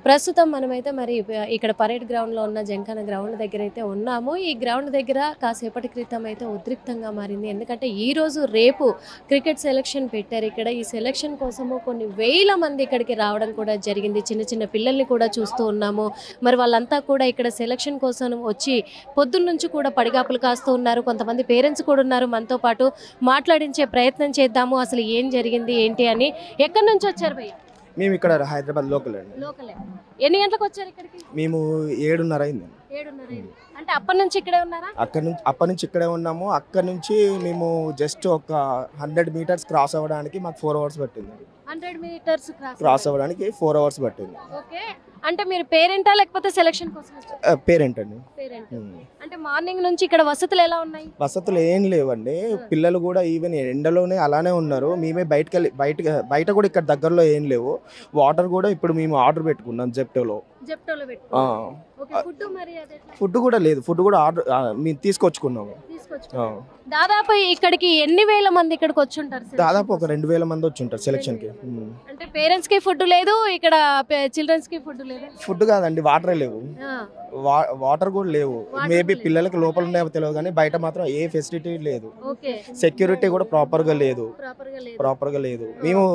ప్రస్తుతం మనమైతే మరి ఇక్కడ పరేడ్ గ్రౌండ్లో ఉన్న జంకాన గ్రౌండ్ దగ్గర అయితే ఉన్నాము. ఈ గ్రౌండ్ దగ్గర కాసేపటి క్రితం అయితే ఉద్రిక్తంగా మారింది. ఎందుకంటే ఈరోజు రేపు క్రికెట్ సెలక్షన్ పెట్టారు. ఇక్కడ ఈ సెలక్షన్ కోసము కొన్ని వేల మంది ఇక్కడికి రావడం కూడా జరిగింది. చిన్న చిన్న పిల్లల్ని కూడా చూస్తూ ఉన్నాము. మరి వాళ్ళంతా కూడా ఇక్కడ సెలక్షన్ కోసం వచ్చి పొద్దున్న నుంచి కూడా పడిగాపులు కాస్తూ ఉన్నారు. కొంతమంది పేరెంట్స్ కూడా ఉన్నారు. మనతో పాటు మాట్లాడించే ప్రయత్నం చేద్దాము. అసలు ఏం జరిగింది ఏంటి అని. ఎక్కడి నుంచి వచ్చారు భయ్య? మేము ఇక్కడ హైదరాబాద్ లోకల్ అండి. లోకలే. ఎన్ని గంటలకు వచ్చారు ఇక్కడికి? మేము 7:30 అయింది. 7:30 అయింది. అంటే అప్పటి నుంచి ఇక్కడే ఉన్నారా? అప్పటి నుంచి ఇక్కడే ఉన్నాము. అక్కడ నుంచి మేము జస్ట్ ఒక 100 మీటర్స్ క్రాస్ అవ్వడానికి మాకు 4 అవర్స్ పట్టింది. 100 మీటర్స్ క్రాస్ అవ్వడానికి 4 అవర్స్ పట్టింది. ఓకే. అంటే మీరు పేరెంటా లేకపోతే సెలక్షన్ కోసం? పేరెంట్ అండి. అంటే మార్నింగ్ నుంచి ఇక్కడ వసతులు ఎలా ఉన్నాయి? వసతులు ఏం లేవండి. పిల్లలు కూడా ఈవెన్ ఎండలోనే అలానే ఉన్నారు. మేమే బయట కూడా ఇక్కడ దగ్గరలో ఏం లేవు. వాటర్ కూడా ఇప్పుడు మేము ఆర్డర్ పెట్టుకున్నాం జెప్టోలో. ఫుడ్ కూడా లేదు. ఫుడ్ కూడా ఆర్డర్ మేము తీసుకొచ్చుకున్నాము. దాదాపు ఇక్కడికి ఎన్ని వేల మంది ఇక్కడికి వచ్చి ఉంటారు? దాదాపు ఒక 2,000 మంది వచ్చి ఉంటారు సెలక్షన్ కి. అంటే పేరెంట్స్ కి ఫుడ్ లేదు, ఇక్కడ చిల్డ్రన్స్ కి ఫుడ్ లేదు. ఫుడ్ కాదండి, వాటర్ లేవు. వాటర్ కూడా లేవు. మేబీ పిల్లలకి లోపల ఉన్నాయో తెలియదు కానీ బయట మాత్రం ఏ ఫెసిలిటీ లేదు. సెక్యూరిటీ కూడా ప్రాపర్ గా లేదు. మేము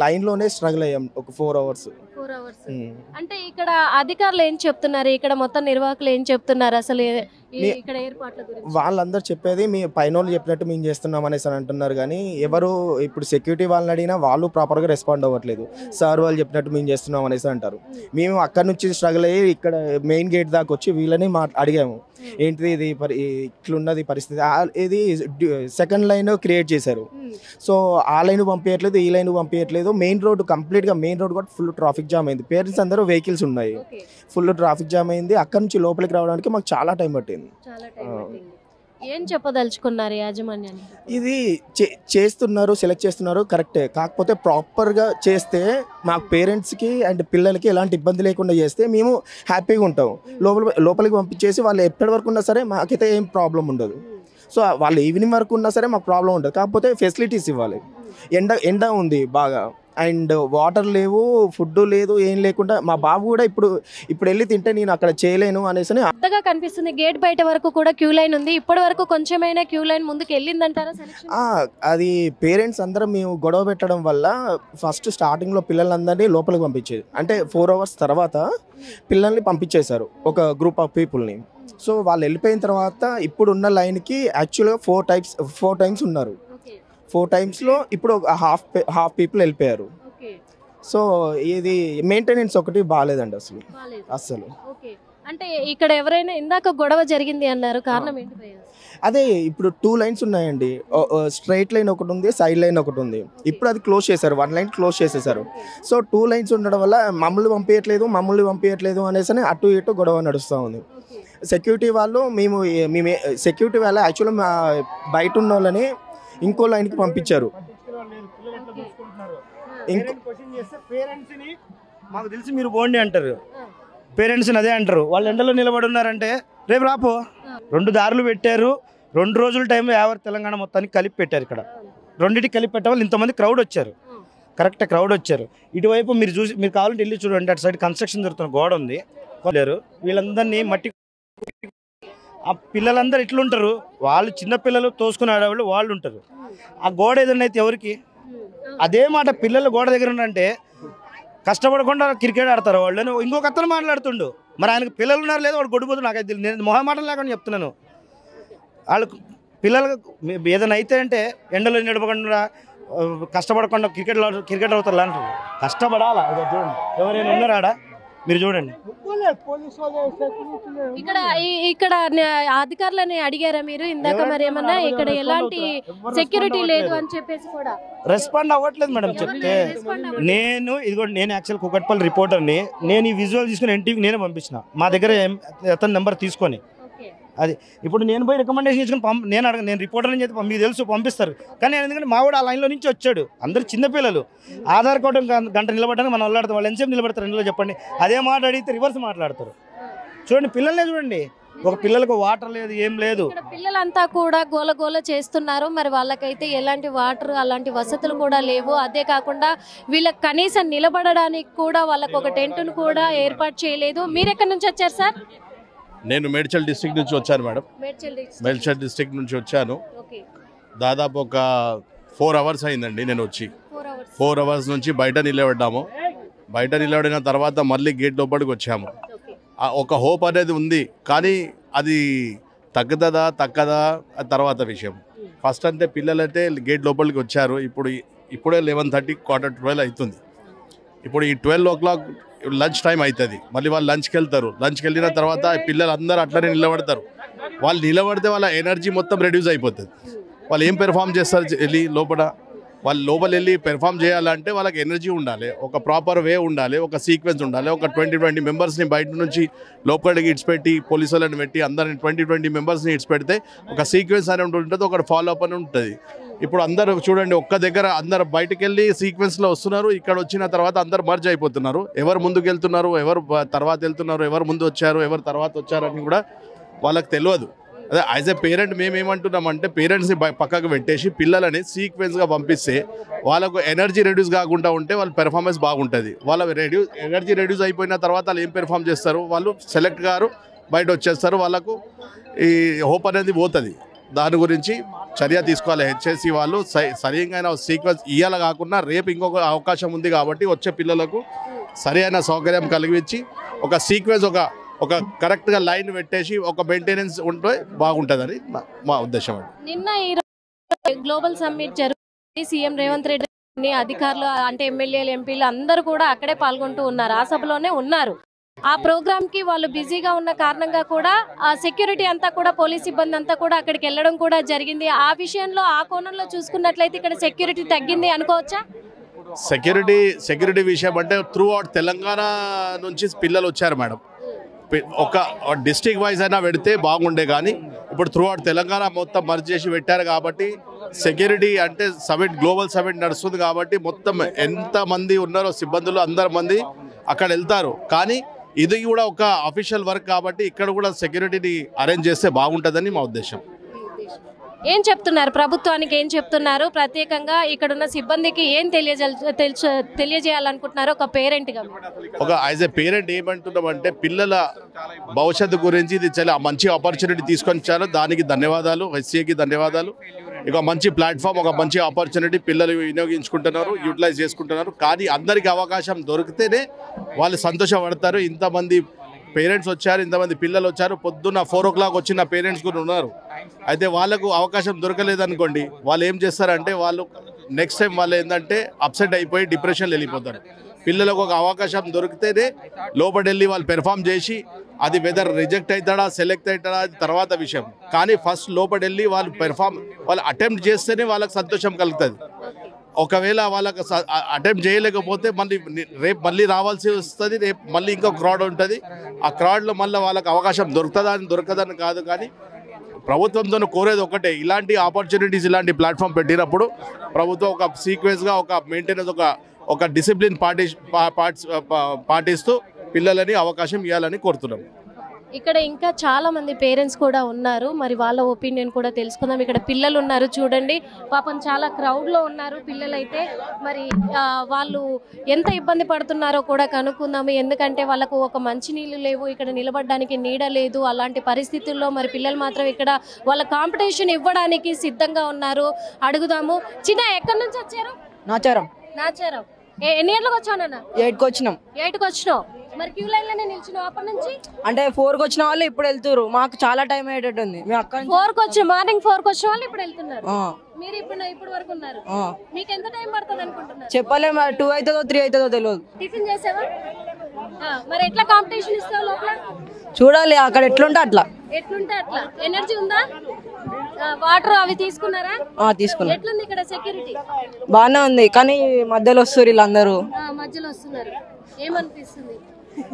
లైన్ లోనే స్ట్రగుల్ అయ్యాం ఒక 4 అవర్స్. అంటే ఇక్కడ అధికారులు ఏం చెప్తున్నారు? ఇక్కడ మొత్తం నిర్వాహకులు ఏం చెప్తున్నారు అసలు ఇక్కడ ఏర్పాట్ల గురించి? వాళ్ళందరూ చెప్పేది మీ పైన వాళ్ళు చెప్పినట్టు మేము చేస్తున్నాం అనేసి అంటున్నారు కానీ ఎవరు ఇప్పుడు సెక్యూరిటీ వాళ్ళని అడిగినా వాళ్ళు ప్రాపర్ గా రెస్పాండ్ అవ్వట్లేదు. సార్ వాళ్ళు చెప్పినట్టు మేము చేస్తున్నాం అనేసి అంటారు. మేము అక్కడ నుంచి స్ట్రగుల్ అయ్యి ఇక్కడ మెయిన్ గేట్ దాకా వచ్చి వీళ్ళని అడిగాము, ఏంటిది ఇది ఇట్లున్నది పరిస్థితి. ఇది సెకండ్ లైన్ క్రియేట్ చేశారు. సో ఆ లైన్ పంపించట్లేదు, ఈ లైన్ పంపించట్లేదు. మెయిన్ రోడ్ కంప్లీట్ గా మెయిన్ రోడ్ కూడా ఫుల్ ట్రాఫిక్ జామ్ అయింది. పేరెంట్స్ అందరూ వెహికల్స్ ఉన్నాయి, ఫుల్ ట్రాఫిక్ జామ్ అయింది. అక్కడ నుంచి లోపలికి రావడానికి మాకు చాలా టైం పట్టింది. ఏం చెప్పదలుచుకున్నారు యాజమాన్యాన్ని? ఇది చేస్తున్నారు, సెలెక్ట్ చేస్తున్నారు కరెక్టే. కాకపోతే ప్రాపర్గా చేస్తే మాకు పేరెంట్స్కి అండ్ పిల్లలకి ఎలాంటి ఇబ్బంది లేకుండా చేస్తే మేము హ్యాపీగా ఉంటాం. లోపలికి పంపించేసి వాళ్ళు ఎప్పటి వరకు ఉన్నా సరే మాకైతే ఏం ప్రాబ్లం ఉండదు. సో వాళ్ళు ఈవినింగ్ వరకు ఉన్నా సరే మాకు ప్రాబ్లం ఉండదు. కాకపోతే ఫెసిలిటీస్ ఇవ్వాలి. ఎండ ఉంది బాగా, అండ్ వాటర్ లేవు, ఫుడ్ లేదు, ఏం లేకుండా మా బాబు కూడా ఇప్పుడు వెళ్ళి తింటే నేను అక్కడ చేయలేను అనేసి అంతగా కనిపిస్తుంది. గేట్ బయట వరకు కూడా క్యూ లైన్ ఉంది. ఇప్పటి వరకు కొంచెమైనా క్యూ లైన్ ముందుకు వెళ్ళిందంటారా? అది పేరెంట్స్ అందరం మేము గొడవ పెట్టడం వల్ల ఫస్ట్ స్టార్టింగ్ లో పిల్లలందరినీ లోపలికి పంపించేది. అంటే 4 అవర్స్ తర్వాత పిల్లల్ని పంపించేశారు ఒక గ్రూప్ ఆఫ్ పీపుల్ని. సో వాళ్ళు వెళ్ళిపోయిన తర్వాత ఇప్పుడున్న లైన్కి యాక్చువల్గా 4 టైమ్స్ ఉన్నారు. 4 టైమ్స్లో ఇప్పుడు హాఫ్ పీపుల్ వెళ్ళిపోయారు. సో ఇది మెయింటెనెన్స్ ఒకటి బాగాలేదండి అసలు. అంటే ఇక్కడ ఎవరైనా ఇందాక గొడవ జరిగింది అన్నారు, కారణం ఏంటి? అదే ఇప్పుడు 2 లైన్స్ ఉన్నాయండి. స్ట్రైట్ లైన్ ఒకటి ఉంది, సైడ్ లైన్ ఒకటి ఉంది. ఇప్పుడు అది క్లోజ్ చేశారు, 1 లైన్ క్లోజ్ చేసేసారు. సో 2 లైన్స్ ఉండడం వల్ల మమ్మల్ని పంపించట్లేదు అనేసి అటు ఇటు గొడవ నడుస్తూ ఉంది. సెక్యూరిటీ వాళ్ళు సెక్యూరిటీ వాళ్ళు యాక్చువల్గా బయట ఉన్న వాళ్ళని ఇంకో లైన్కి పంపించారు. మాకు తెలిసి మీరు పోండి అంటారు, పేరెంట్స్ని అదే అంటారు. వాళ్ళు ఎండలో నిలబడి ఉన్నారంటే రేపు రాపో. 2 దారులు పెట్టారు. 2 రోజుల టైంలో తెలంగాణ మొత్తానికి కలిపి పెట్టారు. ఇక్కడ రెండింటికి కలిపి పెట్టే వాళ్ళు ఇంతమంది క్రౌడ్ వచ్చారు. కరెక్ట్ క్రౌడ్ వచ్చారు. ఇటువైపు మీరు కావాలంటే వెళ్ళి చూడండి, అటు సైడ్ కన్స్ట్రక్షన్ జరుగుతున్న గోడ ఉంది. వీళ్ళందరినీ మట్టి ఆ పిల్లలందరూ ఇట్లుంటారు. వాళ్ళు చిన్నపిల్లలు తోసుకుని ఆడేవాళ్ళు వాళ్ళు ఉంటారు. ఆ గోడ ఏదైనా అయితే ఎవరికి అదే మాట పిల్లలు గోడ దగ్గర ఉన్నారంటే కష్టపడకుండా క్రికెట్ ఆడతారు వాళ్ళు. ఇంకొక అతను మాట్లాడుతుండు, మరి ఆయనకు పిల్లలు ఉన్నారు లేదో వాడు గొడ్డుపోతుంది. నాకైతే నేను మొహమాటం లేకుండా చెప్తున్నాను. వాళ్ళకు పిల్లలకు ఏదైనా అయితే అంటే ఎండలో నడపకుండా కష్టపడకుండా క్రికెట్ అవుతారు అంటారు. కష్టపడాలా? చూడండి ఎవరైనా ఉన్నారా ఆడ? మీరు చూడండి. ఇక్కడ అధికారులని అడిగారా మీరు ఇందాక? మరి ఏమన్నా ఇక్కడ ఎలాంటి సెక్యూరిటీ లేదు అని చెప్పేసి కూడా రెస్పాండ్ అవ్వట్లేదు మేడం. చెప్తే నేను యాక్చువల్ కుకట్పల్లి రిపోర్టర్ని. నేను ఈ విజువల్ తీసుకుని ఎన్టీవీకి నేనే పంపించిన, మా దగ్గర అతని నెంబర్ తీసుకొని. అది ఇప్పుడు నేను పోయి రికమెండేషన్ ఇచ్చుకొని నేను రిపోర్టర్ అని చెప్పి మీకు తెలుసు పంపిస్తారు. కానీ ఎందుకంటే మా వాడు ఆ లైన్లో నుంచి వచ్చాడు. అందరు చిన్నపిల్లలు ఆధార్ కార్డు గంట నిలబడడానికి మనం వెళ్ళాడతాం. వాళ్ళు ఎంతసేపు నిలబడతారు ఇంట్లో చెప్పండి. అదే మాట అడిగితే రివర్స్ మాట్లాడతారు. చూడండి పిల్లల్నే చూడండి, ఒక పిల్లలకు వాటర్ లేదు, ఏం లేదు. ఇక్కడ పిల్లలంతా కూడా గోల చేస్తున్నారు. మరి వాళ్ళకైతే ఎలాంటి వాటర్ అలాంటి వసతులు కూడా లేవు. అదే కాకుండా వీళ్ళకి కనీసం నిలబడడానికి కూడా వాళ్ళకు ఒక టెంట్ను కూడా ఏర్పాటు చేయలేదు. మీరు ఎక్కడి నుంచి వచ్చారు సార్? నేను మేడ్చల్ డిస్ట్రిక్ట్ నుంచి వచ్చాను మేడం. మేడ్చల్ డిస్ట్రిక్ట్ నుంచి వచ్చాను. దాదాపు ఒక 4 అవర్స్ అయిందండి నేను వచ్చి. 4 అవర్స్ నుంచి బయట నిలబడ్డాము. బయట నిలబడిన తర్వాత మళ్ళీ గేట్ లోపలికి వచ్చాము. ఒక హోప్ అనేది ఉంది, కానీ అది తగ్గదా తర్వాత విషయం. ఫస్ట్ అంటే పిల్లలైతే గేట్ లోపలికి వచ్చారు. ఇప్పుడే 11:30 12 అవుతుంది. ఇప్పుడు ఈ 12 o'clock లంచ్ టైం అవుతుంది. మళ్ళీ వాళ్ళు లంచ్కి వెళ్తారు. లంచ్కి వెళ్ళిన తర్వాత పిల్లలు అందరూ అట్లనే నిలబడతారు. వాళ్ళు నిలబడితే వాళ్ళ ఎనర్జీ మొత్తం రెడ్యూస్ అయిపోతుంది. వాళ్ళు ఏం పెర్ఫామ్ చేస్తారు వెళ్ళి లోపల? వాళ్ళు లోపల వెళ్ళి పెర్ఫామ్ చేయాలంటే వాళ్ళకి ఎనర్జీ ఉండాలి, ఒక ప్రాపర్ వే ఉండాలి, ఒక సీక్వెన్స్ ఉండాలి. ఒక 20 మెంబర్స్ని బయట నుంచి లోపలికి ఇడ్చిపెట్టి పోలీసు వాళ్ళని పెట్టి అందరిని 20 మెంబర్స్ని ఇడ్చిపెడితే ఒక సీక్వెన్స్ అనేది ఉంటుంది, ఒక ఫాలో అప్ అని ఉంటుంది. ఇప్పుడు అందరూ చూడండి, ఒక్క దగ్గర అందరు బయటకు వెళ్ళి సీక్వెన్స్లో వస్తున్నారు. ఇక్కడ వచ్చిన తర్వాత అందరు మర్జ్ అయిపోతున్నారు. ఎవరు ముందుకు వెళ్తున్నారు, ఎవరు తర్వాత వెళ్తున్నారు, ఎవరు ముందు వచ్చారు, ఎవరు తర్వాత వచ్చారని కూడా వాళ్ళకి తెలియదు. అదే యాజ్ ఎ పేరెంట్ మేమేమంటున్నామంటే పేరెంట్స్ని పక్కకు పెట్టేసి పిల్లలని సీక్వెన్స్గా పంపిస్తే వాళ్ళకు ఎనర్జీ రెడ్యూస్ కాకుండా ఉంటే వాళ్ళ పెర్ఫార్మెన్స్ బాగుంటుంది. వాళ్ళ ఎనర్జీ రెడ్యూస్ అయిపోయిన తర్వాత వాళ్ళు ఏం పెర్ఫామ్ చేస్తారు, వాళ్ళు సెలెక్ట్ గారు బయట వచ్చేస్తారు. వాళ్ళకు ఈ హోప్ అనేది పోతుంది. దాని గురించి చర్య తీసుకోవాలి హెచ్ఎస్సి వాళ్ళు. సరైన సీక్వెన్స్ ఇయ్యాల కాకుండా రేపు ఇంకొక అవకాశం ఉంది కాబట్టి వచ్చే పిల్లలకు సరైన సౌకర్యం కలిగించి ఒక సీక్వెన్స్ ఒక కరెక్ట్గా లైన్ పెట్టేసి ఒక మెయింటెనెన్స్ ఉంటే బాగుంటుందని మా ఉద్దేశం. నిన్న ఈ గ్లోబల్ సమ్మిట్ జరుగుతుంది. సీఎం రేవంత్ రెడ్డి అధికారులు అంటే ఎమ్మెల్యేలు ఎంపీలు అందరూ కూడా అక్కడే పాల్గొంటూ ఉన్నారు, ఆ సభలోనే ఉన్నారు. ఆ ప్రోగ్రామ్ కి వాళ్ళు బిజీగా ఉన్న కారణంగా కూడా ఆ సెక్యూరిటీ అంతా కూడా పోలీస్ సిబ్బంది అంతా కూడా అక్కడికి వెళ్ళడం కూడా జరిగింది. ఆ విషయంలో ఆ కోణంలో చూసుకున్నట్లయితే ఇక్కడ సెక్యూరిటీ తగ్గింది అనుకోవచ్చా? సెక్యూరిటీ విషయం అంటే త్రూ అవుట్ తెలంగాణ నుంచి పిల్లలు వచ్చారు మేడం. ఒక డిస్ట్రిక్ట్ వైజ్ అయినా పెడితే బాగుండే, కానీ ఇప్పుడు త్రూ అవుట్ తెలంగాణ మొత్తం మర్జ్ చేసి పెట్టారు కాబట్టి సెక్యూరిటీ అంటే గ్లోబల్ సమిట్ నడుస్తుంది కాబట్టి మొత్తం ఎంతమంది ఉన్నారో సిబ్బందులు అందరి మంది అక్కడ వెళ్తారు. కానీ ఇది కూడా ఒక అఫీషియల్ వర్క్ కాబట్టి ఇక్కడ కూడా సెక్యూరిటీని అరేంజ్ చేస్తే బాగుంటుందని మా ఉద్దేశం. ఏం చెప్తున్నారు ప్రభుత్వానికి, ఏం చెప్తున్నారు ప్రత్యేకంగా ఇక్కడున్న సిబ్బందికి ఏం తెలియజేయాలనుకుంటున్నారు ఒక పేరెంట్గా? యాజ్ ఎ పేరెంట్ ఏమంటున్నామంటే పిల్లల భవిష్యత్తు గురించి ఇది చాలా మంచి ఆపర్చునిటీ తీసుకొని చాలు. దానికి ధన్యవాదాలు, హెచ్సిఏకి ధన్యవాదాలు. ఇక మంచి ప్లాట్ఫామ్, ఒక మంచి ఆపర్చునిటీ పిల్లలు వినియోగించుకుంటున్నారు, యూటిలైజ్ చేసుకుంటున్నారు. కానీ అందరికీ అవకాశం దొరికితేనే వాళ్ళు సంతోషపడతారు. ఇంతమంది పేరెంట్స్ వచ్చారు, ఇంతమంది పిల్లలు వచ్చారు. పొద్దున్న 4 o'clock వచ్చిన పేరెంట్స్ కూడా ఉన్నారు. అయితే వాళ్ళకు అవకాశం దొరకలేదనుకోండి, వాళ్ళు ఏం చేస్తారంటే వాళ్ళు నెక్స్ట్ టైం వాళ్ళు ఏంటంటే అప్సెట్ అయిపోయి డిప్రెషన్లో వెళ్ళిపోతారు. పిల్లలకు ఒక అవకాశం దొరికితేనే లోపలికి వాళ్ళు పెర్ఫామ్ చేసి అది వెదర్ రిజెక్ట్ అవుతాడా సెలెక్ట్ అవుతాడా అది తర్వాత విషయం. కానీ ఫస్ట్ లోపలికి వాళ్ళు అటెంప్ట్ చేస్తేనే వాళ్ళకి సంతోషం కలుగుతుంది. ఒకవేళ వాళ్ళకి అటెంప్ట్ చేయలేకపోతే రేపు మళ్ళీ రావాల్సి వస్తుంది. రేపు మళ్ళీ ఇంకో క్రౌడ్ ఉంటుంది. ఆ క్రౌడ్లో మళ్ళీ వాళ్ళకి అవకాశం దొరకదని కాదు. కానీ ప్రభుత్వంతో కోరేది ఒకటే, ఇలాంటి ఆపర్చునిటీస్ ఇలాంటి ప్లాట్ఫామ్ పెట్టినప్పుడు ప్రభుత్వం ఒక సీక్వెన్స్గా ఒక మెయింటెనెన్స్ ఒక డిసిప్లిన్ పాటిస్తూ పిల్లలని అవకాశం ఇవ్వాలని కోరుతున్నాం. ఇక్కడ ఇంకా చాలా మంది పేరెంట్స్ కూడా ఉన్నారు, మరి వాళ్ళ ఒపీనియన్ కూడా తెలుసుకుందాం. ఇక్కడ పిల్లలు ఉన్నారు చూడండి, పాపం చాలా క్రౌడ్లో ఉన్నారు పిల్లలైతే. మరి వాళ్ళు ఎంత ఇబ్బంది పడుతున్నారో కూడా కనుక్కుందాము. ఎందుకంటే వాళ్ళకు ఒక మంచినీళ్ళు లేవు, ఇక్కడ నిలబడడానికి నీడ లేదు. అలాంటి పరిస్థితుల్లో మరి పిల్లలు మాత్రం ఇక్కడ వాళ్ళ కాంపిటీషన్ ఇవ్వడానికి సిద్ధంగా ఉన్నారు. అడుగుదాము. చిన్న ఎక్కడి నుంచి వచ్చారు? నాచారం. ఎన్ని గంటలకు వచ్చావు నాన్న? 8కి వచ్చినాం. 8కి వచ్చినావు. మరి క్యూ లైన్ లోనే నిల్చున్నావు అప్పటి నుంచి? అంటే 4కి వచ్చిన వాళ్ళు ఇప్పుడు వెళ్తారు. మాకు చాలా టైం అయ్యేటట్టుంది. మేము అక్కడ 4కి వచ్చి మార్నింగ్ 4కి వచ్చిన వాళ్ళు ఇప్పుడు వెళ్తున్నారు. మీరు ఇప్పుడు వరకు ఉన్నారు. మీకు ఎంత టైం పడుతుంది అనుకుంటున్నారు? చెప్పలేము, 2 అవుతుందో 3 అవుతుందో తెలియదు. టిఫిన్ చేసావా? మరి ఎట్లా కాంపిటీషన్ ఇస్తావు లోపల? చూడాలి అక్కడ ఎట్లుంటే అట్లా. ఎనర్జీ ఉందా? వాటర్ అవి తీసుకున్నారా? తీసుకున్నా. ఎట్లుంది ఇక్కడ సెక్యూరిటీ? బాగానే ఉంది, కానీ మధ్యలో వస్తారు వీళ్ళందరూ. మధ్యలో వస్తున్నారు. ఏమనిపిస్తుంది?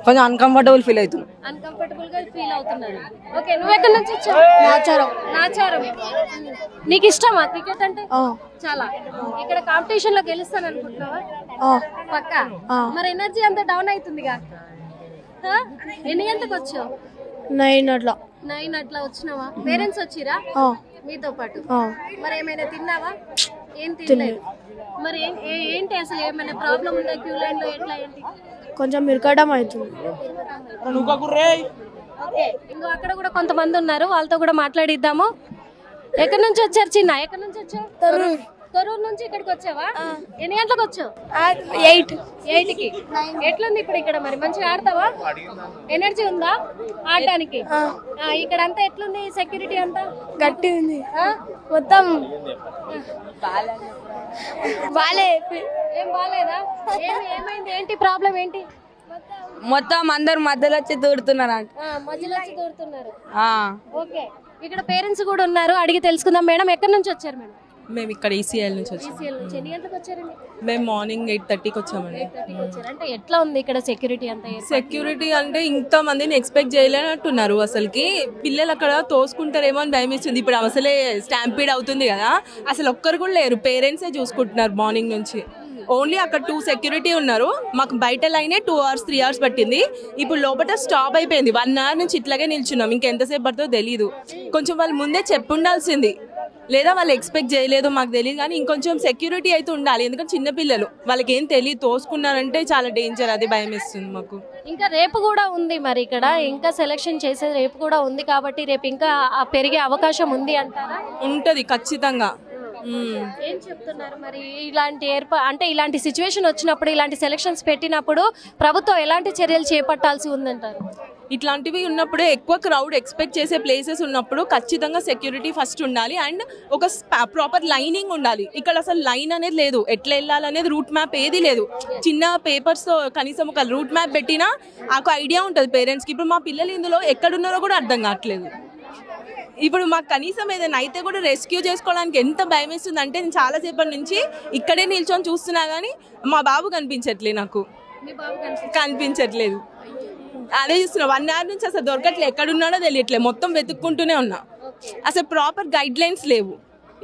కొంచెం అన్కంఫర్టబుల్ ఫీల్ అవుతుంది. అన్కంఫర్టబుల్ గా ఫీల్ అవుతున్నారు. ఓకే, నువ్వు ఎక్కడి నుంచి వచ్చావు? నాచారం. నీకు ఇష్టమా క్రికెట్ అంటే? చాలా. ఇక్కడ కాంపిటీషన్ లో గెలుస్తాను అనుకుంటున్నావా? పక్కా. మరి ఎనర్జీ అంతా డౌన్ అవుతుందిగా. ఎన్ని గంటలకు వచ్చావు? 9 అట్లా. 9 అట్లా వచ్చినావా? పేరెంట్స్ వచ్చిరా మీతో పాటు? మరి ఏమైనా తిన్నావా? ఏం తినలేదు. మరి ఏంటి అసలు ఏమైనా ప్రాబ్లం ఉందా క్యూ లైన్ లో? ఎట్లా ఏంటి? కొంచెం ఇరకడం అవుతుంది. ఓకే, ఇంకో అక్కడ కూడా కొంతమంది ఉన్నారు, వాళ్ళతో కూడా మాట్లాడిద్దాము. ఎక్కడి నుంచి వచ్చారు చిన్న? ఎక్కడి నుంచి వచ్చావు? తొర్రూరు నుంచి ఇక్కడికి వచ్చావా? ఎన్ని గంటలకు వచ్చావు? 8కి. ఎట్లుంది ఇప్పుడు ఇక్కడ? మరి మంచిగా ఆడతావా? ఎనర్జీ ఉందా ఆడడానికి? ఇక్కడ అంతా ఎట్లుంది సెక్యూరిటీ అంతా? గట్టి ఉంది మొత్తం. ఏం బాగాలేదా? ఏమైంది? ఏంటి ప్రాబ్లం ఏంటి? మొత్తం అందరు మధ్యలో వచ్చి దూరుతున్నారు అంట. మధ్యలో వచ్చి దూరుతున్నారు. ఓకే, ఇక్కడ పేరెంట్స్ కూడా ఉన్నారు, అడిగి తెలుసుకుందాం. మేడం ఎక్కడి నుంచి వచ్చారు? మేడం మేము ఇక్కడ ఈసీఎల్ నుంచి వచ్చాము. ఎన్ని గంటలకు వచ్చారండి? మేము మార్నింగ్ 8:30కి వచ్చామండి. అంటే ఎట్లా ఉంది ఇక్కడ సెక్యూరిటీ అంతా? సెక్యూరిటీ అంటే ఇంత మందిని ఎక్స్పెక్ట్ చేయలేనట్టున్నారు. అసలుకి పిల్లలు అక్కడ తోసుకుంటారేమో అని భయం ఇస్తుంది. ఇప్పుడు అసలే స్టాంపీడ్ అవుతుంది కదా, అసలు ఒక్కరు కూడా లేరు. పేరెంట్సే చూసుకుంటున్నారు మార్నింగ్ నుంచి. ఓన్లీ అక్కడ 2 సెక్యూరిటీ ఉన్నారు. మాకు బయట లైనే 2 hours 3 hours పట్టింది. ఇప్పుడు లోపల స్టాప్ అయిపోయింది. 1 hour నుంచి ఇట్లాగే నిల్చున్నాం. ఇంకెంతసేపు పడుతుందో తెలియదు. కొంచెం వాళ్ళు ముందే చెప్పుండాల్సింది, లేదా వాళ్ళు ఎక్స్పెక్ట్ చేయలేదు మాకు తెలియదు. కానీ ఇంకొంచెం సెక్యూరిటీ అయితే ఉండాలి, ఎందుకంటే చిన్నపిల్లలు వాళ్ళకి ఏం తెలియదు, తోసుకున్నారంటే చాలా డేంజర్. అది భయం వేస్తుంది మాకు. ఇంకా రేపు కూడా ఉంది మరి ఇక్కడ, ఇంకా సెలెక్షన్ చేసేది రేపు కూడా ఉంది కాబట్టి రేపు ఇంకా పెరిగే అవకాశం ఉంది అంటారా? ఉంటుంది ఖచ్చితంగా. ఏం చెప్తున్నారు మరి? ఇలాంటి అంటే ఇలాంటి సిచ్యువేషన్ వచ్చినప్పుడు, ఇలాంటి సెలక్షన్స్ పెట్టినప్పుడు ప్రభుత్వం ఎలాంటి చర్యలు చేపట్టాల్సి ఉందంటారు? ఇట్లాంటివి ఉన్నప్పుడు ఎక్కువ క్రౌడ్ ఎక్స్పెక్ట్ చేసే ప్లేసెస్ ఉన్నప్పుడు ఖచ్చితంగా సెక్యూరిటీ ఫస్ట్ ఉండాలి. అండ్ ఒక ప్రాపర్ లైనింగ్ ఉండాలి. ఇక్కడ అసలు లైన్ అనేది లేదు, ఎట్లా వెళ్ళాలనేది రూట్ మ్యాప్ ఏది లేదు. చిన్న పేపర్స్తో కనీసం ఒక రూట్ మ్యాప్ పెట్టినా ఒక ఐడియా ఉంటుంది పేరెంట్స్కి. ఇప్పుడు మా పిల్లలు ఇందులో ఎక్కడున్నారో కూడా అర్థం కావట్లేదు. ఇప్పుడు మాకు కనీసం ఏదైనా అయితే కూడా రెస్క్యూ చేసుకోవడానికి ఎంత భయం వేస్తుంది అంటే, నేను చాలాసేపటి నుంచి ఇక్కడే నిల్చొని చూస్తున్నా కానీ మా బాబు కనిపించట్లేదు. నాకు కనిపించట్లేదు. అదే చూస్తున్నా 1 hour నుంచి అసలు దొరకట్లేదు. ఎక్కడున్నాడో తెలియట్లేదు. మొత్తం వెతుక్కుంటూనే ఉన్నా. అసలు ప్రాపర్ గైడ్ లైన్స్ లేవు.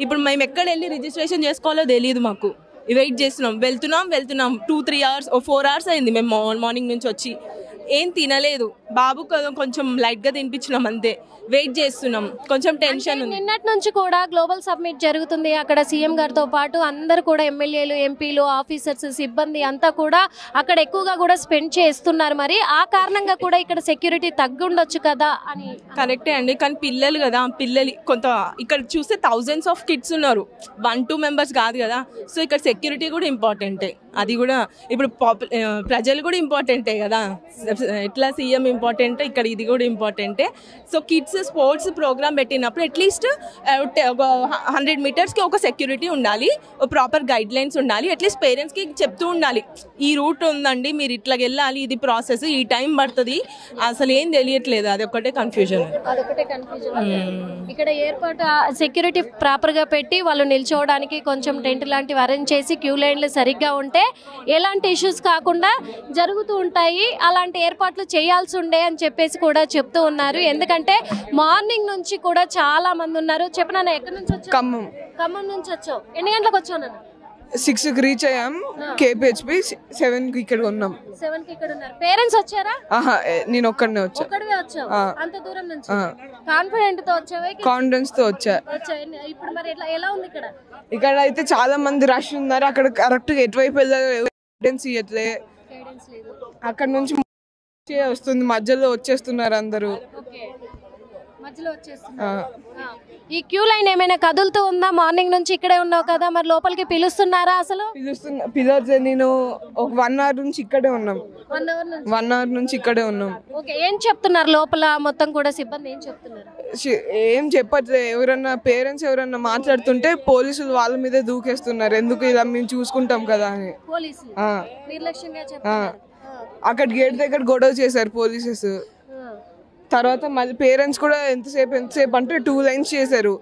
ఇప్పుడు మేము ఎక్కడ వెళ్ళి రిజిస్ట్రేషన్ చేసుకోవాలో తెలియదు మాకు. వెయిట్ చేస్తున్నాం, వెళ్తున్నాం 2-3 hours 4 hours అయింది మేము మార్నింగ్ నుంచి వచ్చి. ఏం తినలేదు. బాబు కొంచెం లైట్గా తినిపించినాం అంతే. వెయిట్ చేస్తున్నాం, కొంచెం టెన్షన్ ఉంది. నిన్నటి నుంచి కూడా గ్లోబల్ సబ్మిట్ జరుగుతుంది. అక్కడ సీఎం గారితో పాటు అందరు కూడా ఎమ్మెల్యేలు, ఎంపీలు, ఆఫీసర్స్, సిబ్బంది అంతా కూడా అక్కడ ఎక్కువగా కూడా స్పెండ్ చేస్తున్నారు. మరి ఆ కారణంగా కూడా ఇక్కడ సెక్యూరిటీ తగ్గుండొచ్చు కదా అని. కరెక్టే అండి, కానీ పిల్లలు కదా, పిల్లలు కొంత ఇక్కడ చూస్తే thousands of kids ఉన్నారు, 1-2 members కాదు కదా. సో ఇక్కడ సెక్యూరిటీ కూడా ఇంపార్టెంటే. అది కూడా ఇప్పుడు ప్రజలు కూడా ఇంపార్టెంటే కదా. ఎట్లా సీఎం ఇంపార్టెంట్, ఇక్కడ ఇది కూడా ఇంపార్టెంటే. సో కిడ్స్ స్పోర్ట్స్ ప్రోగ్రామ్ పెట్టినప్పుడు అట్లీస్ట్ 100 మీటర్స్కి ఒక సెక్యూరిటీ ఉండాలి, ప్రాపర్ గైడ్ లైన్స్ ఉండాలి. అట్లీస్ట్ పేరెంట్స్కి చెప్తూ ఉండాలి, ఈ రూట్ ఉందండి, మీరు ఇట్లా వెళ్ళాలి, ఇది ప్రాసెస్, ఈ టైం పడుతుంది. అసలు ఏం తెలియట్లేదు. అది ఒకటే కన్ఫ్యూజన్. ఇక్కడ ఏర్పాటు సెక్యూరిటీ ప్రాపర్ గా పెట్టి వాళ్ళు నిల్చోవడానికి కొంచెం టెంట్ లాంటివి అరేంజ్ చేసి క్యూ లైన్లు సరిగ్గా ఉంటే ఎలాంటి ఇష్యూస్ కాకుండా జరుగుతూ ఉంటాయి. అలాంటి ఏర్పాట్లు చేయాల్సి ఉండే అని చెప్పేసి కూడా చెప్తూ ఉన్నారు. ఎందుకంటే మార్నింగ్ నుంచి కూడా చాలా మంది ఉన్నారు. చెప్పనా, ఎక్కడి నుంచి వచ్చావు? ఖమ్మం నుంచి వచ్చావు. ఎన్ని గంటలకు వచ్చావు నాన్న? 6కి రీచ్ అయ్యాం. కేపీహెచ్పి 7కి ఇక్కడ ఉన్నాం. 7కి ఇక్కడ ఉన్నారు. పేరెంట్స్ వచ్చారా? నేను ఒక్కడనే వచ్చా. ఒక్కడివే వచ్చావు? అంత దూరం నుంచి కాన్ఫిడెంట్ తో వచ్చావా? కాన్ఫిడెన్స్ తో వచ్చా. ఇప్పుడు మరి ఎలా ఉంది ఇక్కడ? ఇక్కడ అయితే చాలా మంది రష్ ఉన్నారు. అక్కడ కరెక్ట్ ఎటువైపు వెళ్ళాలి ఇవ్వట్లే. అక్కడ నుంచి వస్తుంది, మధ్యలో వచ్చేస్తున్నారు అందరూ. ఈ క్యూ లైన్ ఏమైనా కదులుతూ ఉందా? మార్నింగ్ నుంచి ఇక్కడే ఉన్నావు కదా, మరి లోపలికి పిలుస్తున్నారా? అసలు పిలవట్లే. నేను ఒక 1 hour నుంచి ఇక్కడే ఉన్నాం. 1 hour నుంచి ఇక్కడే ఉన్నాం. ఏం చెప్తున్నారు లోపల? మొత్తం కూడా సిబ్బంది ఏం చెప్తున్నారు? ఏం చెప్పట్లే. ఎవరన్నా పేరెంట్స్ ఎవరన్నా మాట్లాడుతుంటే పోలీసులు వాళ్ళ మీదే దూకేస్తున్నారు. ఎందుకు ఇలా మేము చూసుకుంటాం కదా అని. అక్కడ గేట్ దగ్గర గొడవ చేశారు పోలీసెస్. తర్వాత మళ్ళీ పేరెంట్స్ కూడా ఎంతసేపు అంటే 2 lines చేశారు.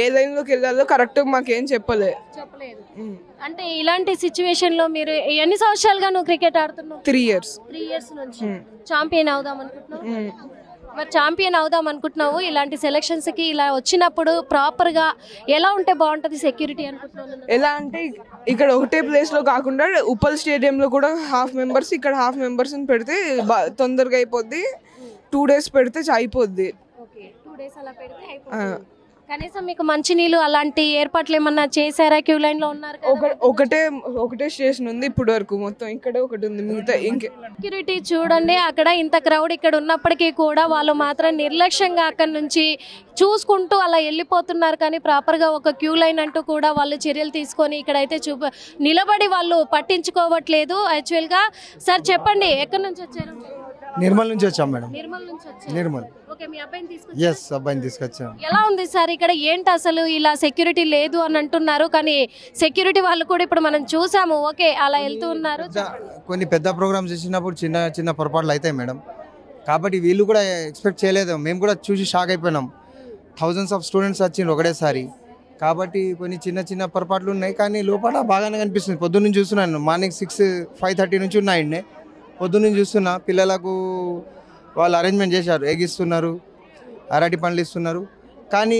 ఏ లైన్ లోకి వెళ్ళాలో కరెక్ట్ మాకేం చెప్పలేదు. అంటే ఇలాంటి సిచ్యువేషన్ లో మీరు ఎన్ని సంవత్సరాలుగా నువ్వు క్రికెట్ ఆడుతున్నావు? 3 years. 3 years నుంచి ఛాంపియన్ అవుదాం అనుకుంటున్నావు. మరి ఛాంపియన్ అవుదాం అనుకుంటున్నావు. ఇలాంటి సెలక్షన్స్ కి ఇలా వచ్చినప్పుడు ప్రాపర్ గా ఎలా ఉంటే బాగుంటది సెక్యూరిటీ అనుకుంటున్నావు? ఎలా అంటే ఇక్కడ ఒకటే ప్లేస్ లో కాకుండా ఉప్పల్ స్టేడియం లో కూడా half members, ఇక్కడ half members పెడితే తొందరగా అయిపోద్ది. 2 days పెడితే అయిపోద్ది. 2 2 days అలా పెడితే అయిపోతుంది. కనీసం మీకు మంచినీళ్ళు అలాంటి ఏర్పాట్లు ఏమన్నా చేశారా? క్యూ లైన్ లో ఉన్నారు కదా. ఒకటే స్టేషన్ ఉంది ఇప్పుడు వరకు, మొత్తం ఇక్కడే ఒకటి ఉంది, మిగతా ఇంకే. సెక్యూరిటీ చూడండి, అక్కడ ఇంత క్రౌడ్ ఇక్కడ ఉన్నప్పటికీ కూడా వాళ్ళు మాత్రం నిర్లక్ష్యంగా అక్కడ నుంచి చూసుకుంటూ అలా వెళ్ళిపోతున్నారు. కానీ ప్రాపర్గా ఒక క్యూ లైన్ అంటూ కూడా వాళ్ళు చర్యలు తీసుకొని ఇక్కడైతే నిలబడి వాళ్ళు పట్టించుకోవట్లేదు. యాక్చువల్గా సార్ చెప్పండి, ఎక్కడి నుంచి వచ్చారు? నిర్మల్ నుంచి వచ్చాం మేడం. నిర్మల్ నుంచి వచ్చారు. నిర్మల్. ఓకే, మీ అబ్బాయిని తీసుకొచ్చారు? yes అబ్బాయిని తీసుకొచ్చాం. ఎలా ఉంది సార్ ఇక్కడ? ఏంటి అసలు ఇలా సెక్యూరిటీ లేదు అని అంటున్నారు, కానీ సెక్యూరిటీ వాళ్ళు కూడా ఇప్పుడు మనం చూసాము. ఓకే, అలా వెళ్తూ ఉన్నారు. కొన్ని పెద్ద ప్రోగ్రామ్స్ చేసినప్పుడు చిన్న చిన్న పొరపాట్లు అవుతాయి మేడం, కాబట్టి వీళ్ళు కూడా ఎక్స్పెక్ట్ చేయలేదు. మేము కూడా చూసి షాక్ అయిపోయినాం. థౌజండ్స్ ఆఫ్ స్టూడెంట్స్ వచ్చిండ్రు ఒకటేసారి, కాబట్టి కొన్ని చిన్న చిన్న పొరపాట్లు ఉన్నాయి. కానీ లోపల బాగానే కనిపిస్తుంది. పొద్దున్న నుంచి చూస్తున్నాను, మార్నింగ్ 5:30 నుంచి ఉన్నాయండి. పొద్దున్న నుంచి చూస్తున్నా, పిల్లలకు వాళ్ళు అరేంజ్మెంట్ చేశారు, ఎగిస్తున్నారు, అరటి పండ్లు ఇస్తున్నారు. కానీ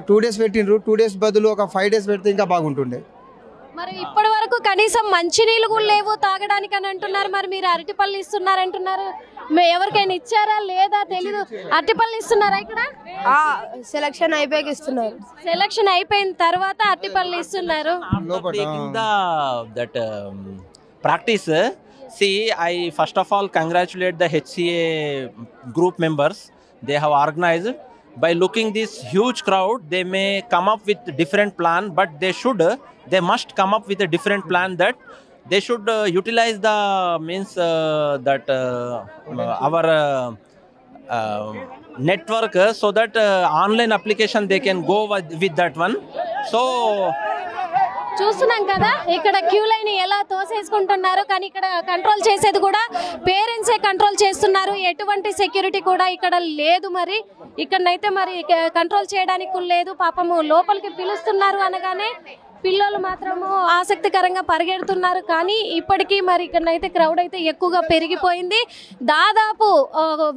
2 days పెట్టిండ్రు. 2 days బదులు ఒక 5 days పెడితే ఇంకా బాగుంటుండే. మరి ఇప్పటి వరకు కనీసం మంచినీళ్ళు కూడా లేవు తాగడానికి అని అంటున్నారు. మరి మీరు అరటిపళ్ళు ఇస్తున్నారు అంటున్నారు, ఎవరికైనా ఇచ్చారా లేదా తెలీదు. అరటిపళ్ళు ఇస్తున్నారా ఇక్కడ? సెలక్షన్ అయిపోయాక ఇస్తున్నారు. సెలక్షన్ అయిపోయిన తర్వాత అరటిపళ్ళు ఇస్తున్నారు. Practice. See, I first of all congratulate the HCA group members. They have organized. By looking this huge crowd, they may come up with different plan, but they must come up with a different plan that they should utilize the means that our network, so that online application they can go with that one. So చూస్తున్నాం కదా ఇక్కడ queue line ఎలా తోసేసుకుంటున్నారు. కానీ ఇక్కడ control చేసేది కూడా పేరెంట్సే control చేస్తున్నారు. ఎటువంటి సెక్యూరిటీ కూడా ఇక్కడ లేదు. మరి ఇక్కడనైతే మరి కంట్రోల్ చేయడానికి లేదు. పాపము లోపలికి పిలుస్తున్నారు అనగానే పిల్లలు మాత్రము ఆసక్తికరంగా పరిగెడుతున్నారు. కానీ ఇప్పటికీ మరి ఇక్కడైతే క్రౌడ్ అయితే ఎక్కువగా పెరిగిపోయింది. దాదాపు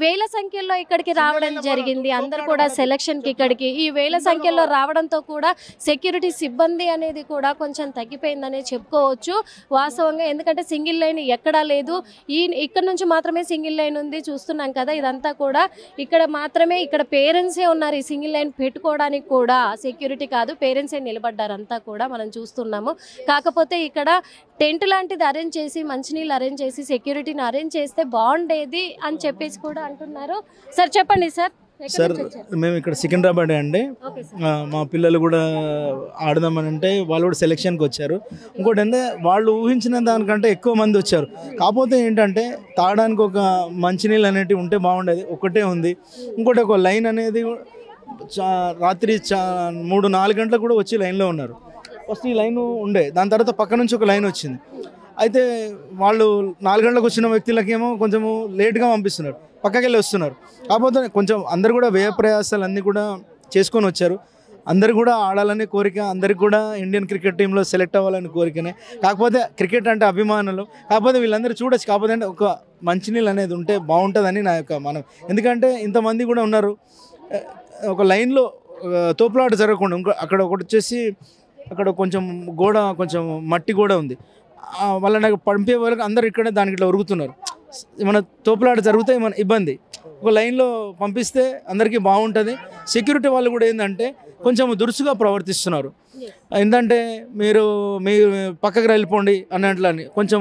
వేల సంఖ్యలో ఇక్కడికి రావడం జరిగింది. అందరు కూడా సెలక్షన్కి ఇక్కడికి ఈ వేల సంఖ్యలో రావడంతో కూడా సెక్యూరిటీ సిబ్బంది అనేది కూడా కొంచెం తగ్గిపోయిందనే చెప్పుకోవచ్చు వాస్తవంగా. ఎందుకంటే సింగిల్ లైన్ ఎక్కడా లేదు. ఇక్కడ నుంచి మాత్రమే సింగిల్ లైన్ ఉంది. చూస్తున్నాం కదా ఇదంతా కూడా. ఇక్కడ మాత్రమే ఇక్కడ పేరెంట్సే ఉన్నారు. ఈ సింగిల్ లైన్ పెట్టుకోవడానికి కూడా సెక్యూరిటీ కాదు, పేరెంట్సే నిలబడ్డారు అంతా కూడా మనం చూస్తున్నాము. కాకపోతే ఇక్కడ టెంట్ లాంటిది అరేంజ్ చేసి, మంచినీళ్ళు అరేంజ్ చేసి, సెక్యూరిటీని అరేంజ్ చేస్తే బాగుండేది అని చెప్పేసి కూడా అంటున్నారు. సార్ చెప్పండి సార్. సార్ మేము ఇక్కడ సికింద్రాబాద్ అండి. మా పిల్లలు కూడా ఆడదామని అంటే వాళ్ళు కూడా సెలెక్షన్కి వచ్చారు. ఇంకోటి అంటే వాళ్ళు ఊహించిన దానికంటే ఎక్కువ మంది వచ్చారు. కాకపోతే ఏంటంటే తాగడానికి ఒక మంచినీళ్ళు అనేటివి ఉంటే బాగుండేది, ఒకటే ఉంది. ఇంకోటి ఒక లైన్ అనేది రాత్రి 3-4 గంటలకు కూడా వచ్చి లైన్లో ఉన్నారు. ఫస్ట్ ఈ లైన్ ఉండే, దాని తర్వాత పక్క నుంచి ఒక లైన్ వచ్చింది. అయితే వాళ్ళు 4 గంటలకు వచ్చిన వ్యక్తులకేమో కొంచెము లేట్గా పంపిస్తున్నారు, పక్కకి వెళ్ళి వస్తున్నారు. కాకపోతే కొంచెం అందరు కూడా వ్యయ ప్రయాసాలు అన్నీ కూడా చేసుకొని వచ్చారు. అందరు కూడా ఆడాలనే కోరిక, అందరికి కూడా ఇండియన్ క్రికెట్ టీంలో సెలెక్ట్ అవ్వాలని కోరికనే. కాకపోతే క్రికెట్ అంటే అభిమానులు, కాకపోతే వీళ్ళందరూ చూడొచ్చు. కాకపోతే అంటే ఒక మంచినీళ్ళు అనేది ఉంటే బాగుంటుందని నా యొక్క మనం. ఎందుకంటే ఇంతమంది కూడా ఉన్నారు. ఒక లైన్లో తోపులాట జరగకుండా అక్కడ ఒకటి వచ్చేసి అక్కడ కొంచెం గోడ, కొంచెం మట్టి గోడ ఉంది. వాళ్ళని పంపే వాళ్ళకి అందరు ఇక్కడే దానికి ఇట్లా ఉరుగుతున్నారు. మన తోపులాట జరిగితే మన ఇబ్బంది. ఒక లైన్లో పంపిస్తే అందరికీ బాగుంటుంది. సెక్యూరిటీ వాళ్ళు కూడా ఏంటంటే కొంచెం దురుసుగా ప్రవర్తిస్తున్నారు. ఏంటంటే మీరు పక్కకి వెళ్ళిపోండి అన్నట్లని కొంచెం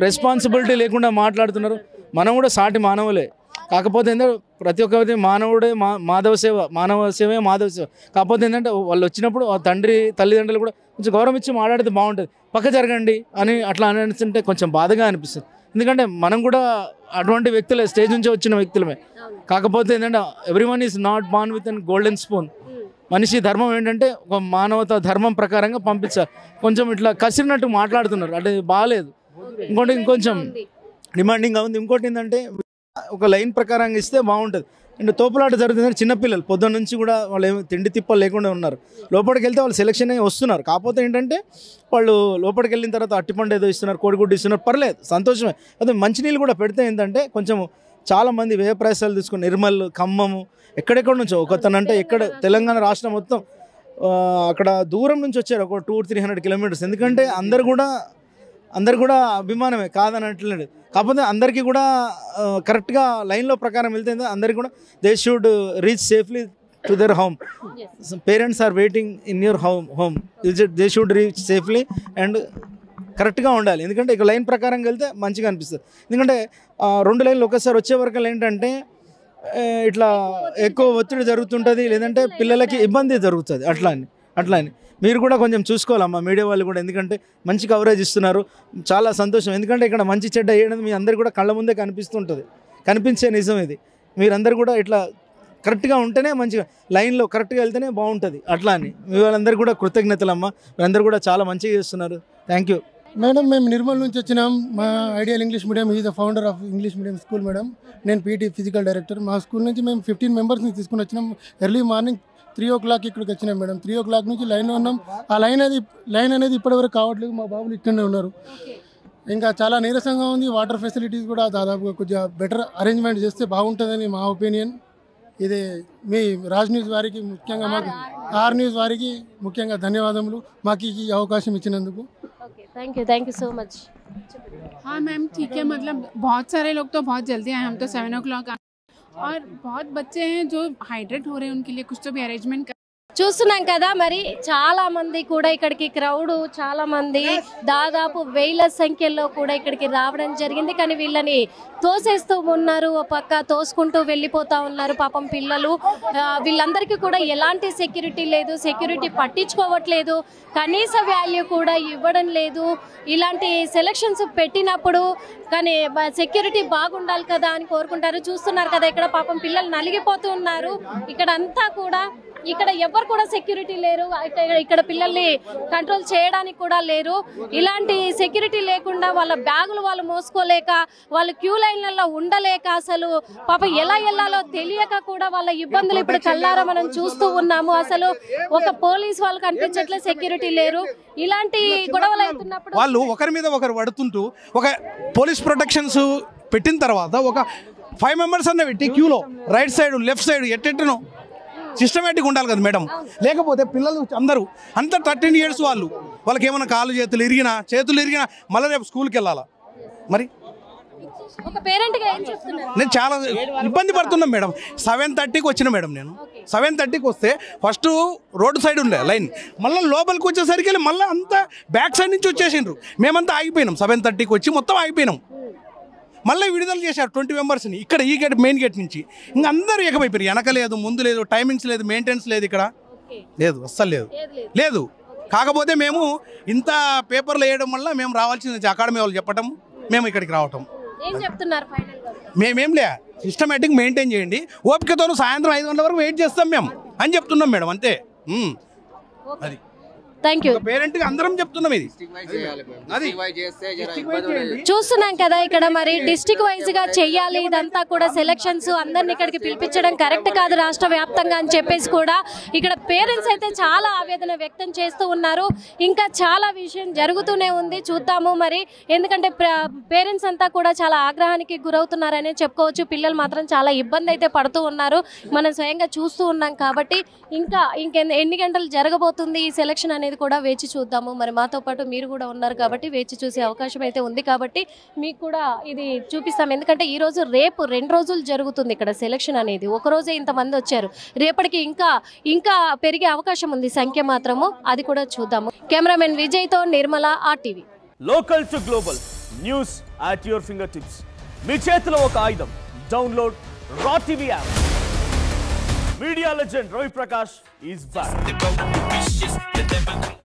రెస్పాన్సిబిలిటీ లేకుండా మాట్లాడుతున్నారు. మనం కూడా సాటి మానవులే. కాకపోతే ఏంటంటే ప్రతి ఒక్కరి మానవుడే మాధవ సేవ, మానవ సేవే మాధవ సేవ. కాకపోతే ఏంటంటే వాళ్ళు వచ్చినప్పుడు తల్లిదండ్రులు కూడా కొంచెం గౌరవం ఇచ్చి మాట్లాడితే బాగుంటుంది. పక్క జరగండి అని అట్లా అనిపిస్తుంటే కొంచెం బాధగా అనిపిస్తుంది. ఎందుకంటే మనం కూడా అటువంటి వ్యక్తులే, స్టేజ్ నుంచి వచ్చిన వ్యక్తులమే. కాకపోతే ఏంటంటే everyone is not born with an golden spoon. మనిషి ధర్మం ఏంటంటే ఒక మానవత ధర్మం ప్రకారంగా పంపించాలి. కొంచెం ఇట్లా కసిరినట్టు మాట్లాడుతున్నారు, అంటే బాగాలేదు. ఇంకోటి ఇంకొంచెం డిమాండింగ్గా ఉంది. ఇంకోటి ఏంటంటే ఒక లైన్ ప్రకారంగా ఇస్తే బాగుంటుంది. అండ్ తోపులాట జరుగుతుందని చిన్నపిల్లలు పొద్దున్న నుంచి కూడా వాళ్ళు ఏమి తిండి తిప్పలు లేకుండా ఉన్నారు. లోపలికి వెళ్తే వాళ్ళు సెలెక్షన్ అయ్యి వస్తున్నారు. కాకపోతే ఏంటంటే వాళ్ళు లోపలికి వెళ్ళిన తర్వాత అట్టిపండు ఏదో ఇస్తున్నారు, కోడిగుడ్డు ఇస్తున్నారు, పర్లేదు, సంతోషమే. అదే మంచినీళ్ళు కూడా పెడితే ఏంటంటే కొంచెం చాలామంది వ్యయ ప్రయాసాలు తీసుకుని నిర్మల్, ఖమ్మము, ఎక్కడెక్కడ నుంచో ఒకతనంటే ఎక్కడ తెలంగాణ రాష్ట్రం మొత్తం అక్కడ దూరం నుంచి వచ్చారు, ఒక 200-300 కిలోమీటర్స్. ఎందుకంటే అందరు కూడా అందరు కూడా అభిమానమే కాదని అంటలేదు. కాకపోతే అందరికీ కూడా కరెక్ట్గా లైన్లో ప్రకారం వెళ్తే అందరికీ కూడా they should reach safely to their home. Parents are waiting in your home. They should reach safely and కరెక్ట్గా ఉండాలి. ఎందుకంటే ఇక లైన్ ప్రకారం వెళ్తే మంచిగా అనిపిస్తుంది. ఎందుకంటే 2 లైన్లు ఒకేసారి వచ్చే వరకు ఏంటంటే ఇట్లా ఎక్కువ ఒత్తిడి జరుగుతుంటుంది, లేదంటే పిల్లలకి ఇబ్బంది జరుగుతుంది. అట్లా అని మీరు కూడా కొంచెం చూసుకోవాలమ్మా, మీడియా వాళ్ళు కూడా. ఎందుకంటే మంచి కవరేజ్ ఇస్తున్నారు, చాలా సంతోషం. ఎందుకంటే ఇక్కడ మంచి చెడ్డ వేయడం మీ అందరు కూడా కళ్ళ ముందే కనిపిస్తుంటుంది, కనిపించే నిజం ఇది. మీరందరూ కూడా ఇట్లా కరెక్ట్గా ఉంటేనే మంచిగా లైన్లో కరెక్ట్గా వెళ్తేనే బాగుంటుంది. అట్లా అని మీ వాళ్ళందరూ కూడా కృతజ్ఞతలమ్మా. మీరందరూ కూడా చాలా మంచిగా చేస్తున్నారు. Thank you madam. మేము నిర్మల్ నుంచి వచ్చినాం. మా ideal English medium is the founder of English medium school madam. నేను పీటీ ఫిజికల్ డైరెక్టర్. మా స్కూల్ నుంచి మేము 15 మెంబర్స్ని తీసుకుని వచ్చినాం. ఎర్లీ మార్నింగ్ 3 o'clock ఇక్కడికి వచ్చినాం మేడం. 3 o'clock నుంచి లైన్లో ఉన్నాం. ఆ లైన్ అనేది ఇప్పటివరకు కావట్లేదు. మా బాబులు ఇక్కడనే ఉన్నారు. ఇంకా చాలా నీరసంగా ఉంది. వాటర్ ఫెసిలిటీస్ కూడా దాదాపుగా కొద్దిగా బెటర్ అరేంజ్మెంట్ చేస్తే బాగుంటుందని మా ఒపీనియన్. ఇది మీ రాజ్ న్యూస్ వారికి ముఖ్యంగా, మాకు ఆర్ న్యూస్ వారికి ముఖ్యంగా ధన్యవాదములు మాకు ఈ అవకాశం ఇచ్చినందుకు. Thank you so much. हाँ मैम ठीक है, मतलब बहुत सारे लोग तो बहुत जल्दी आए, हम तो 7 o'clock आए और बहुत बच्चे हैं जो हाइड्रेट हो रहे हैं, उनके लिए कुछ तो भी अरेंजमेंट చూస్తున్నాం కదా. మరి చాలా మంది కూడా ఇక్కడికి క్రౌడ్, చాలా మంది దాదాపు వేల సంఖ్యలో కూడా ఇక్కడికి రావడం జరిగింది. కానీ వీళ్ళని తోసేస్తూ ఉన్నారు, ఒక పక్క తోసుకుంటూ వెళ్ళిపోతా ఉన్నారు. పాపం పిల్లలు, వీళ్ళందరికీ కూడా ఎలాంటి సెక్యూరిటీ లేదు, సెక్యూరిటీ పట్టించుకోవట్లేదు, కనీస వాల్యూ కూడా ఇవ్వడం లేదు. ఇలాంటి సెలక్షన్స్ పెట్టినప్పుడు కానీ సెక్యూరిటీ బాగుండాలి కదా అని కోరుకుంటారు. చూస్తున్నారు కదా ఇక్కడ పాపం పిల్లలు నలిగిపోతూ ఉన్నారు. ఇక్కడ అంతా కూడా ఇక్కడ ఎవరు కూడా సెక్యూరిటీ లేరు. ఇక్కడ పిల్లల్ని కంట్రోల్ చేయడానికి కూడా లేరు. ఇలాంటి సెక్యూరిటీ లేకుండా వాళ్ళ బ్యాగులు వాళ్ళు మోసుకోలేక, వాళ్ళు క్యూ లైన్లలో ఉండలేక, అసలు పాప ఎలా వెళ్ళాలో తెలియక కూడా వాళ్ళ ఇబ్బందులు ఇప్పుడు కల్లారా మనం చూస్తూ ఉన్నాము. అసలు ఒక పోలీస్ వాళ్ళు కనిపించట్లేదు, సెక్యూరిటీ లేరు. ఇలాంటి గొడవలు అవుతున్నప్పుడు వాళ్ళు ఒకరి మీద ఒకరు పడుతుంటూ ఒక పోలీస్ ప్రొటెక్షన్స్ పెట్టిన తర్వాత ఒక 5 members అన్న పెట్టి క్యూలో రైట్ సైడ్ లెఫ్ట్ సైడ్ ఎట్టెట్టను సిస్టమేటిక్ ఉండాలి కదా మేడం. లేకపోతే పిల్లలు అందరూ అంతా 13 years వాళ్ళకి ఏమైనా కాళ్ళు చేతులు ఇరిగినా మళ్ళీ రేపు స్కూల్కి వెళ్ళాలా? మరి నేను చాలా ఇబ్బంది పడుతున్నాం మేడం. 7:30కి వచ్చిన మేడం. నేను 7:30కి వస్తే ఫస్ట్ రోడ్డు సైడ్ ఉండే లైన్, మళ్ళీ లోపలికి వచ్చేసరికి మళ్ళీ అంతా బ్యాక్ సైడ్ నుంచి వచ్చేసిండ్రు. మేమంతా ఆగిపోయినాం. 7:30కి వచ్చి మొత్తం ఆగిపోయినాం. మళ్ళీ విడుదల చేశారు 20 members ఇక్కడ ఈ గేట్, మెయిన్ గేట్ నుంచి. ఇంకా అందరూ ఏకమైపోయారు. వెనక లేదు, ముందు లేదు, టైమింగ్స్ లేదు, మెయింటెనెన్స్ లేదు, ఇక్కడ లేదు, అస్సలు లేదు. కాకపోతే మేము ఇంత పేపర్లు వేయడం వల్ల మేము రావాల్సింది అకాడమీ వాళ్ళు చెప్పటం, మేము ఇక్కడికి రావటం. మేమేం లే, సిస్టమేటిక్ మెయింటైన్ చేయండి, ఓపికతో సాయంత్రం 5 గంటల వరకు వెయిట్ చేస్తాం మేము అని చెప్తున్నాం మేడం. అంతే. అది థ్యాంక్ యూ. పేరెంట్కి అందరం చెప్తున్నాం ఇది. చూస్తున్నాం కదా ఇక్కడ మరి డిస్ట్రిక్ట్ వైజ్ గా చెయ్యాలి. ఇదంతా కూడా సెలక్షన్స్ అందరిని ఇక్కడికి పిలిపించడం కరెక్ట్ కాదు రాష్ట్ర వ్యాప్తంగా అని చెప్పేసి కూడా ఇక్కడ పేరెంట్స్ అయితే చాలా ఆవేదన వ్యక్తం చేస్తూ ఉన్నారు. ఇంకా చాలా విషయం జరుగుతూనే ఉంది, చూద్దాము మరి. ఎందుకంటే పేరెంట్స్ అంతా కూడా చాలా ఆగ్రహానికి గురవుతున్నారనే చెప్పుకోవచ్చు. పిల్లలు మాత్రం చాలా ఇబ్బంది అయితే పడుతూ ఉన్నారు. మనం స్వయంగా చూస్తూ ఉన్నాం కాబట్టి ఎన్ని గంటలు జరగబోతుంది ఈ సెలక్షన్ అనేది కూడా వేచి చూద్దాము. మరి మాతో పాటు మీరు కూడా ఉన్నారు కాబట్టి వేచి చూసే అవకాశం అయితే ఉంది. కాబట్టి మీకు కూడా ఇది చూపిస్తాం. ఎందుకంటే ఈరోజు రేపు 2 రోజులు జరుగుతుంది ఇక్కడ సెలక్షన్ అనేది. ఒకరోజే ఇంతమంది వచ్చారు, రేపటికి ఇంకా పెరిగే అవకాశం ఉంది సంఖ్య మాత్రము. అది కూడా చూద్దాము. కెమెరామెన్ విజయ్తో Nirmala, RTV. Local to global news at your fingertips. మీ చేతిలో ఒక ఆయుధం. డౌన్లోడ్ రా TV app. Media legend Ravi Prakash is back.